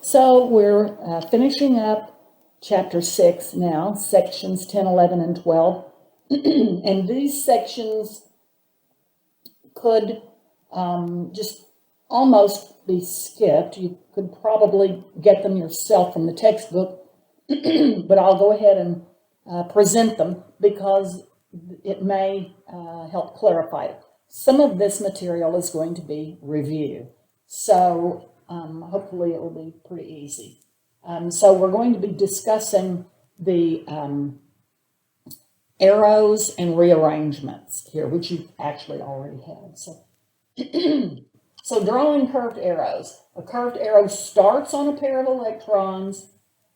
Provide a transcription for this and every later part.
So we're finishing up chapter 6 now, sections 10, 11, and 12. And these sections could just almost be skipped. You could probably get them yourself from the textbook, but I'll go ahead and present them because it may help clarify it. Some of this material is going to be review, so hopefully it will be pretty easy. So we're going to be discussing the arrows and rearrangements here, which you actually already had. So drawing curved arrows. A curved arrow starts on a pair of electrons,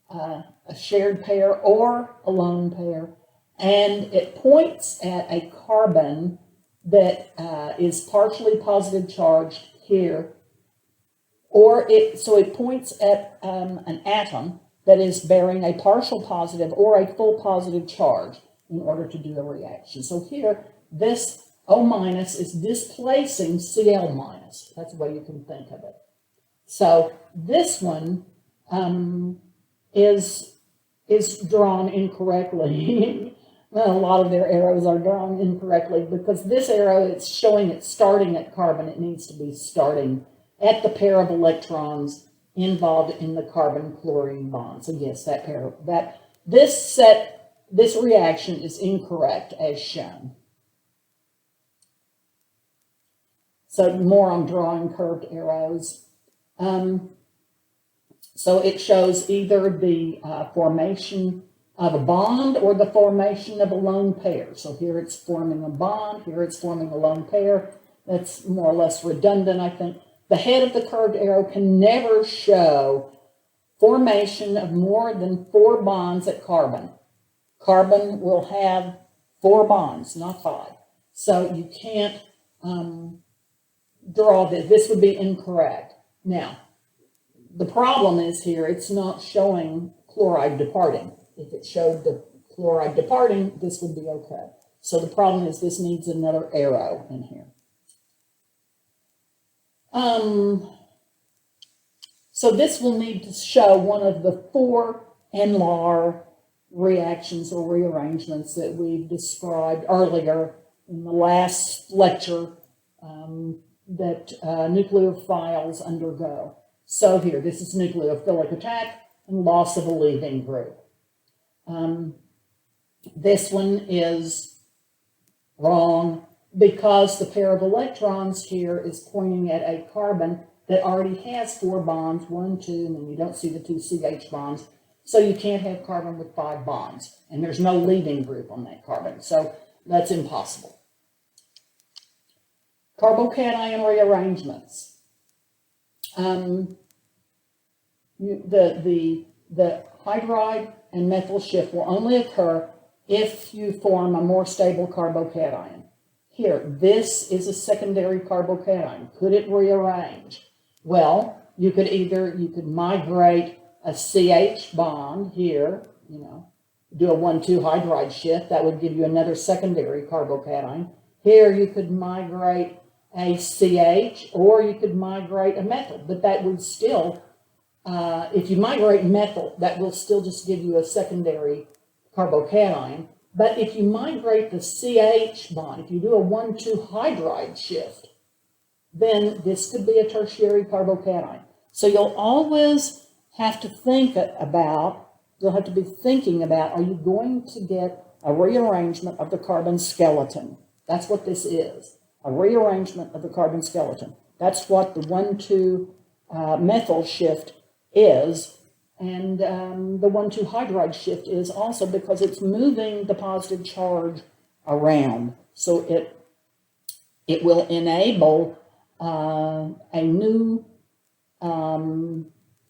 a shared pair or a lone pair, and it points at a carbon that is partially positive charged here, or it points at an atom that is bearing a partial positive or a full positive charge in order to do the reaction. So here, this O minus is displacing Cl minus. That's the way you can think of it. So this one is drawn incorrectly. Well, a lot of their arrows are drawn incorrectly because this arrow, it's showing it starting at carbon. It needs to be starting at the pair of electrons involved in the carbon-chlorine bond. So yes, this reaction is incorrect as shown. So more on drawing curved arrows. So it shows either the formation of a bond or the formation of a lone pair. So here it's forming a bond, here it's forming a lone pair. That's more or less redundant, I think. The head of the curved arrow can never show formation of more than 4 bonds at carbon. Carbon will have 4 bonds, not 5. So you can't draw this. This would be incorrect. Now, the problem is here, it's not showing chloride departing. If it showed the chloride departing, this would be okay. So the problem is this needs another arrow in here. So this will need to show one of the 4 NLAR reactions or rearrangements that we've described earlier in the last lecture that nucleophiles undergo. So here, this is nucleophilic attack and loss of a leaving group. This one is wrong because the pair of electrons here is pointing at a carbon that already has 4 bonds, 1, 2, and then you don't see the 2 CH bonds. So you can't have carbon with 5 bonds, and there's no leaving group on that carbon. So that's impossible. Carbocation rearrangements. The hydride and methyl shift will only occur if you form a more stable carbocation. Here, this is a secondary carbocation. Could it rearrange? Well, you could migrate a CH bond here, do a 1,2 hydride shift. That would give you another secondary carbocation. Here, you could migrate a CH, or you could migrate a methyl, but that would still, if you migrate methyl, that will still just give you a secondary carbocation. But if you migrate the CH bond, if you do a 1,2 hydride shift, then this could be a tertiary carbocation. So you'll always have to you'll have to be thinking about, are you going to get a rearrangement of the carbon skeleton? That's what this is, a rearrangement of the carbon skeleton. That's what the 1,2 methyl shift is. And the 1,2 hydride shift is also because it's moving the positive charge around. So it will enable a new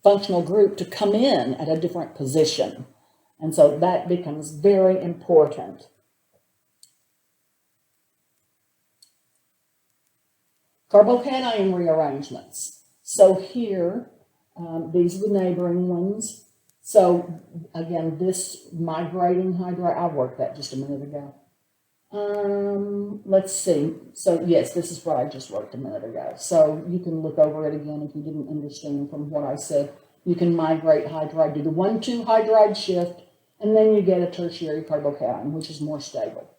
functional group to come in at a different position. And so that becomes very important. Carbocation rearrangements. So here, these are the neighboring ones. So again, this migrating hydride, I worked that just a minute ago. Let's see. So yes, this is what I just worked a minute ago. So you can look over it again if you didn't understand from what I said. you can migrate hydride to the 1,2 hydride shift, and then you get a tertiary carbocation, which is more stable.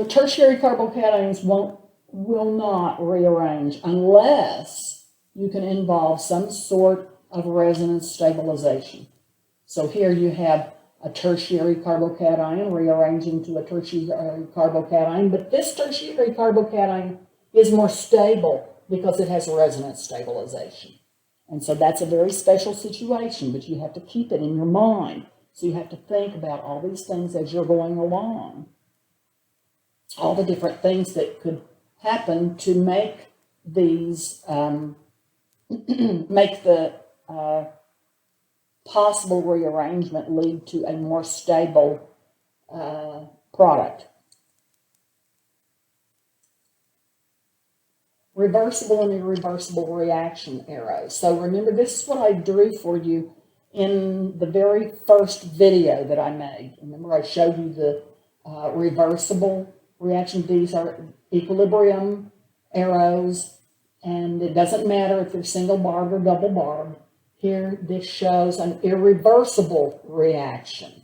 Tertiary carbocations will not rearrange unless you can involve some sort of resonance stabilization. So here you have a tertiary carbocation rearranging to a tertiary carbocation, but this tertiary carbocation is more stable because it has resonance stabilization. And so that's a very special situation, but you have to keep it in your mind. So you have to think about all these things as you're going along. All the different things that could happen to make these, make the possible rearrangement lead to a more stable product. Reversible and irreversible reaction arrows. So remember, this is what I drew for you in the very first video that I made. Remember, I showed you the reversible reaction. These are equilibrium arrows, and it doesn't matter if they're single barbed or double barbed. Here, this shows an irreversible reaction.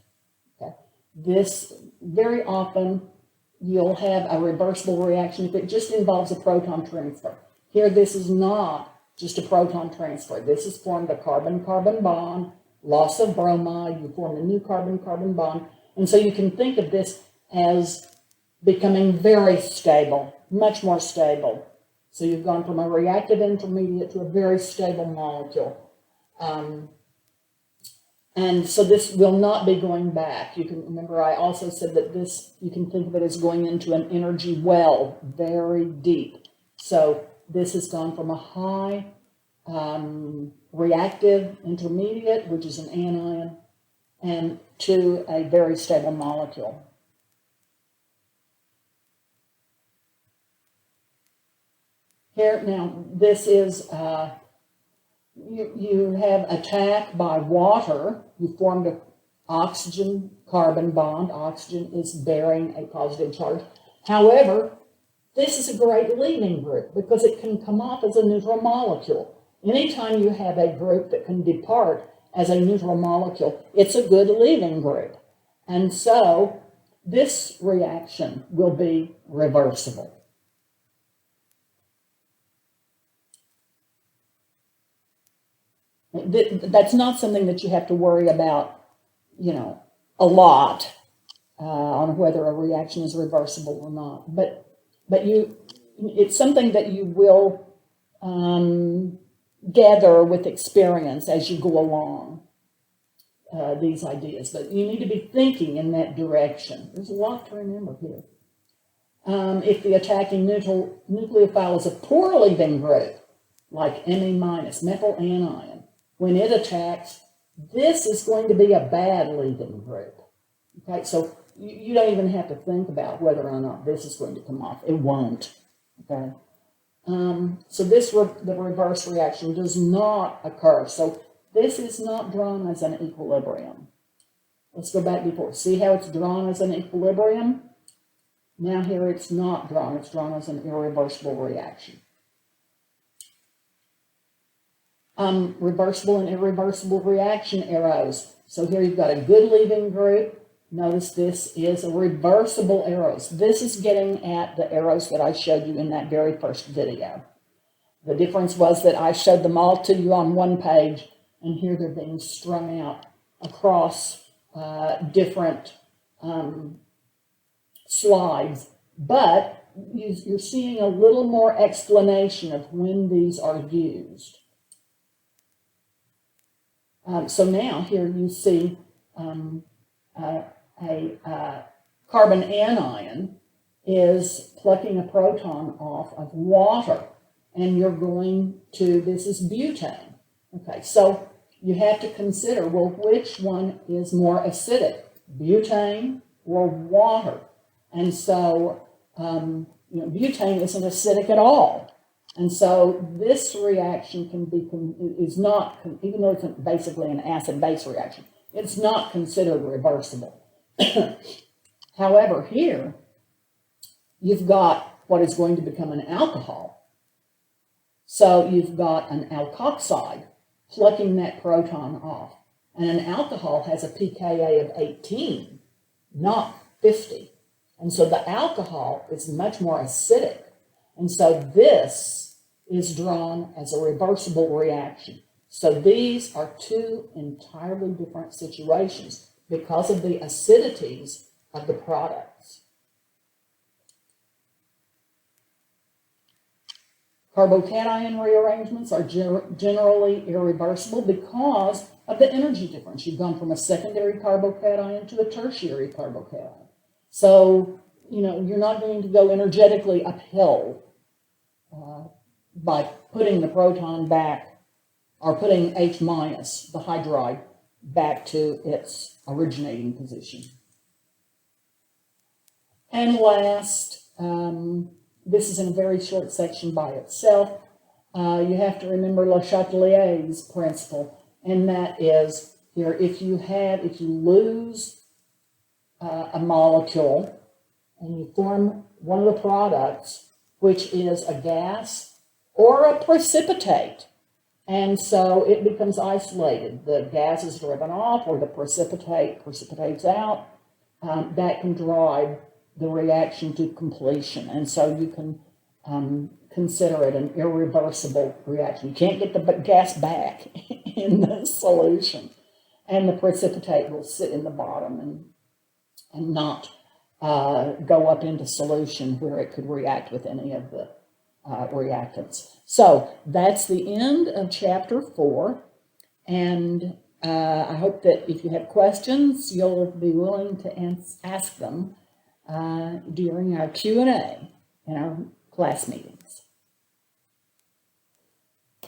Okay? This, very often, you'll have a reversible reaction if it just involves a proton transfer. Here, this is not just a proton transfer. This has formed a carbon-carbon bond, loss of bromide, you form a new carbon-carbon bond. And so you can think of this as becoming very stable, much more stable. So you've gone from a reactive intermediate to a very stable molecule. And so this will not be going back. You can remember I also said that this, you can think of it as going into an energy well, very deep. So this has gone from a high reactive intermediate, which is an anion, and to a very stable molecule. Here, now, this is, you have attack by water. You formed an oxygen-carbon bond. Oxygen is bearing a positive charge. However, this is a great leaving group because it can come off as a neutral molecule. Anytime you have a group that can depart as a neutral molecule, it's a good leaving group. And so, this reaction will be reversible. That's not something that you have to worry about, a lot on whether a reaction is reversible or not. But it's something that you will gather with experience as you go along, these ideas. But you need to be thinking in that direction. There's a lot to remember here. If the attacking nucleophile is a poor leaving group, like Me-, methyl anion, when it attacks, this is going to be a bad leaving group. Okay, so you don't even have to think about whether or not this is going to come off. It won't. Okay, so the reverse reaction does not occur. So this is not drawn as an equilibrium. Let's go back before. See how it's drawn as an equilibrium? Now here it's not drawn. It's drawn as an irreversible reaction. Reversible and irreversible reaction arrows. So here you've got a good leaving group. Notice this is a reversible arrows. This is getting at the arrows that I showed you in that very first video. The difference was that I showed them all to you on one page, and here they're being strung out across different slides. But you're seeing a little more explanation of when these are used. So now here you see a carbon anion is plucking a proton off of water, and you're going to, this is butane. Okay, so you have to consider, well, which one is more acidic, butane or water? And so, butane isn't acidic at all. And so this reaction is not, even though it's basically an acid-base reaction, it's not considered reversible. However, here, you've got what is going to become an alcohol. So you've got an alkoxide plucking that proton off. And an alcohol has a pKa of 18, not 50. And so the alcohol is much more acidic. And so this is drawn as a reversible reaction. So these are two entirely different situations because of the acidities of the products. Carbocation rearrangements are generally irreversible because of the energy difference. You've gone from a secondary carbocation to a tertiary carbocation. So, you're not going to go energetically uphill by putting the proton back or putting H minus, the hydride, back to its originating position. And last, this is in a very short section by itself. You have to remember Le Chatelier's principle, and that is here, if you lose a molecule and you form one of the products, which is a gas or a precipitate, and so it becomes isolated. The gas is driven off or the precipitates out. That can drive the reaction to completion. And so you can consider it an irreversible reaction. You can't get the gas back in the solution. And the precipitate will sit in the bottom and not go up into solution where it could react with any of the reactants. So that's the end of chapter 4. And I hope that if you have questions, you'll be willing to ask them during our Q&A in our class meeting.